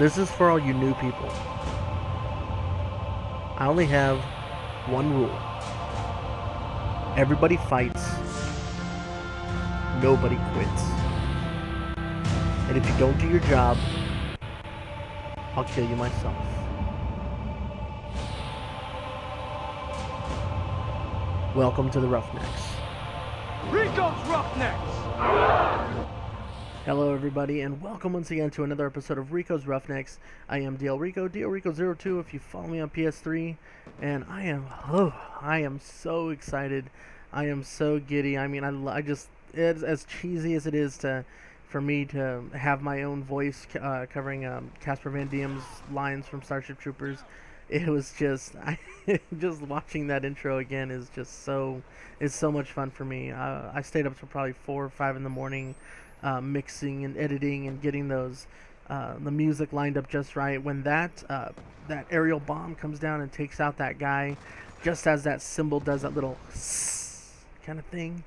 This is for all you new people. I only have one rule. Everybody fights. Nobody quits. And if you don't do your job, I'll kill you myself. Welcome to the Roughnecks. Rico's Roughnecks! Hello everybody, and welcome once again to another episode of Rico's Roughnecks. I am DL Rico, DL Rico02 if you follow me on PS3, and I am so excited. I am so giddy. I mean, I just, it's as cheesy as it is for me to have my own voice covering Casper Van Diem's lines from Starship Troopers. It was just, just watching that intro again is just it's so much fun for me. I stayed up till probably 4 or 5 in the morning, mixing and editing and getting those the music lined up just right. When that aerial bomb comes down and takes out that guy, just as that symbol does that little kind of thing,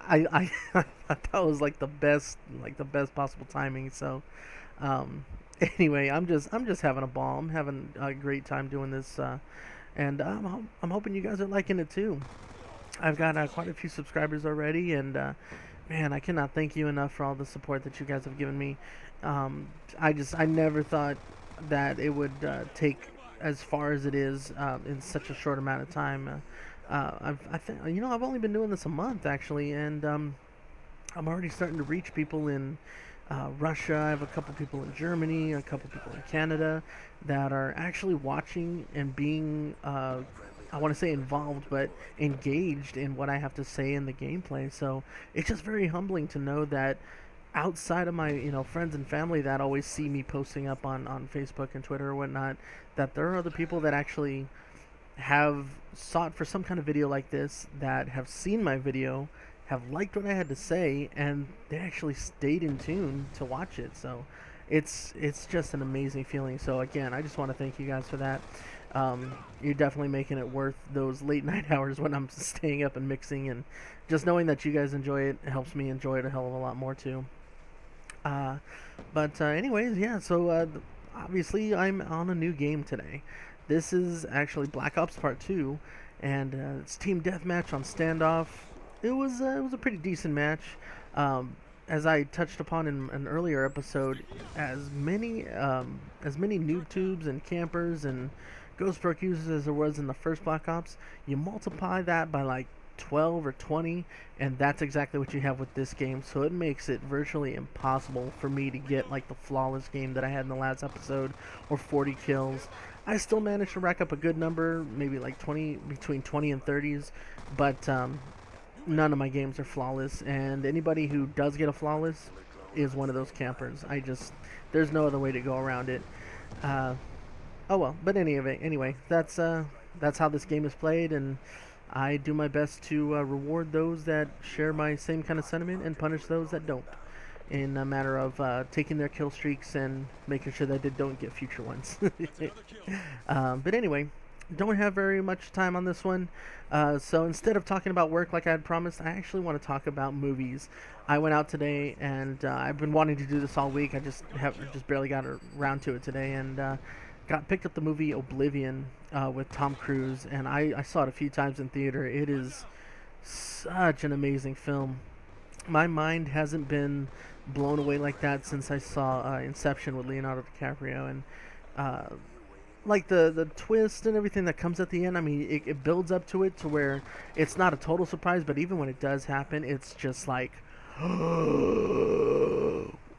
I thought that was like the best possible timing. So anyway, I'm just having a ball. I'm having a great time doing this, and I'm hoping you guys are liking it too. I've got quite a few subscribers already, and man, I cannot thank you enough for all the support that you guys have given me. I never thought that it would take as far as it is in such a short amount of time. I've only been doing this a month actually, and I'm already starting to reach people in Russia. I have a couple people in Germany, a couple people in Canada that are actually watching and being I want to say involved, but engaged in what I have to say in the gameplay. So it's just very humbling to know that outside of my friends and family that always see me posting up on Facebook and Twitter or whatnot, that there are other people that actually have sought for some kind of video like this, that have seen my video, have liked what I had to say, and they actually stayed in tune to watch it. So it's just an amazing feeling. So again, I just want to thank you guys for that. You're definitely making it worth those late night hours when I'm staying up and mixing, and just knowing that you guys enjoy it helps me enjoy it a hell of a lot more too. Anyways, yeah, so obviously I'm on a new game today. This is actually Black Ops Part 2, and it's Team Deathmatch on Standoff. It was a pretty decent match. As I touched upon in an earlier episode, as many noob tubes and campers and Ghost Broke users as there was in the first Black Ops, you multiply that by like 12 or 20, and that's exactly what you have with this game. So it makes it virtually impossible for me to get like the flawless game that I had in the last episode, or 40 kills. I still managed to rack up a good number, maybe like 20, between 20 and 30s, but none of my games are flawless, and anybody who does get a flawless is one of those campers. There's no other way to go around it. Oh well, but anyway, that's how this game is played, and I do my best to reward those that share my same kind of sentiment and punish those that don't, in a matter of taking their kill streaks and making sure that they don't get future ones. But anyway, don't have very much time on this one, so instead of talking about work like I had promised, I actually want to talk about movies. I went out today, and I've been wanting to do this all week. I just barely got around to it today, and picked up the movie Oblivion with Tom Cruise, and I saw it a few times in theater. It is such an amazing film. My mind hasn't been blown away like that since I saw Inception with Leonardo DiCaprio, and like the twist and everything that comes at the end. I mean, it builds up to it to where it's not a total surprise, but even when it does happen, it's just like,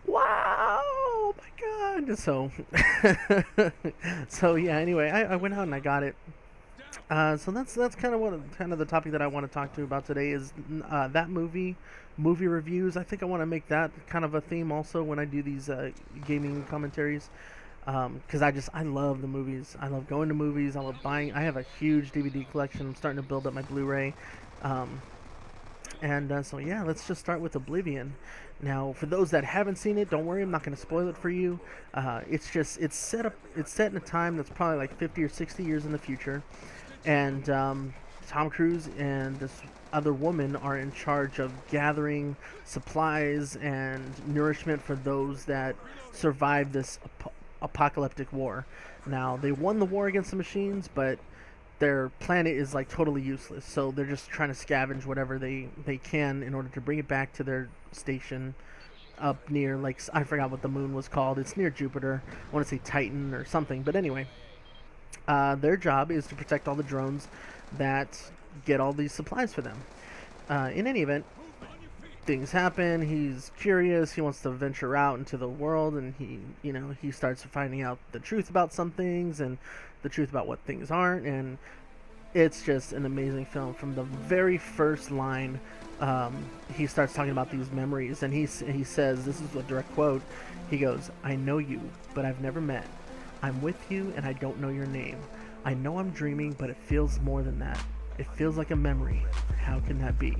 wow, my God. So, so yeah. Anyway, I went out and I got it. So that's kind of the topic that I want to talk to you about today is that movie reviews. I think I want to make that kind of a theme also when I do these gaming commentaries. Because I love the movies. I love going to movies. I love buying. I have a huge DVD collection. I'm starting to build up my Blu-ray. So yeah, let's just start with Oblivion. Now, for those that haven't seen it, don't worry, I'm not going to spoil it for you. It's set in a time that's probably like 50 or 60 years in the future, and Tom Cruise and this other woman are in charge of gathering supplies and nourishment for those that survive this apocalyptic war. Now, they won the war against the machines, but their planet is like totally useless. So they're just trying to scavenge whatever they can in order to bring it back to their station up near, like, I forgot what the moon was called. It's near Jupiter. I want to say Titan or something. But anyway, their job is to protect all the drones that get all these supplies for them. In any event, things happen. He's curious. He wants to venture out into the world, and he starts finding out the truth about some things and the truth about what things aren't. And it's just an amazing film. From the very first line, he starts talking about these memories, and he says, this is a direct quote. He goes, "I know you, but I've never met. I'm with you, and I don't know your name. I know I'm dreaming, but it feels more than that. It feels like a memory. How can that be?"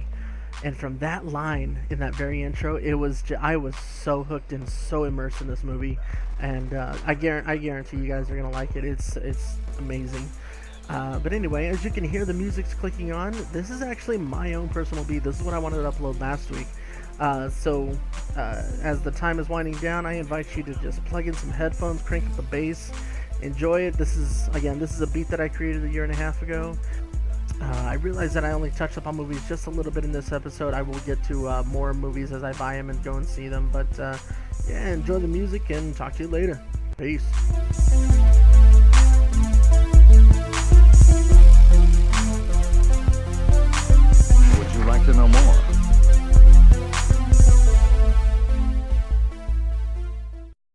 And from that line in that very intro, I was so hooked and so immersed in this movie, and I guarantee you guys are gonna like it. It's amazing. But anyway, as you can hear, the music's clicking on. This is actually my own personal beat. This is what I wanted to upload last week. So as the time is winding down, I invite you to just plug in some headphones, crank up the bass, enjoy it. This is a beat that I created a year and a half ago. I realize that I only touched up on movies just a little bit in this episode. I will get to more movies as I buy them and go and see them. But yeah, enjoy the music and talk to you later. Peace.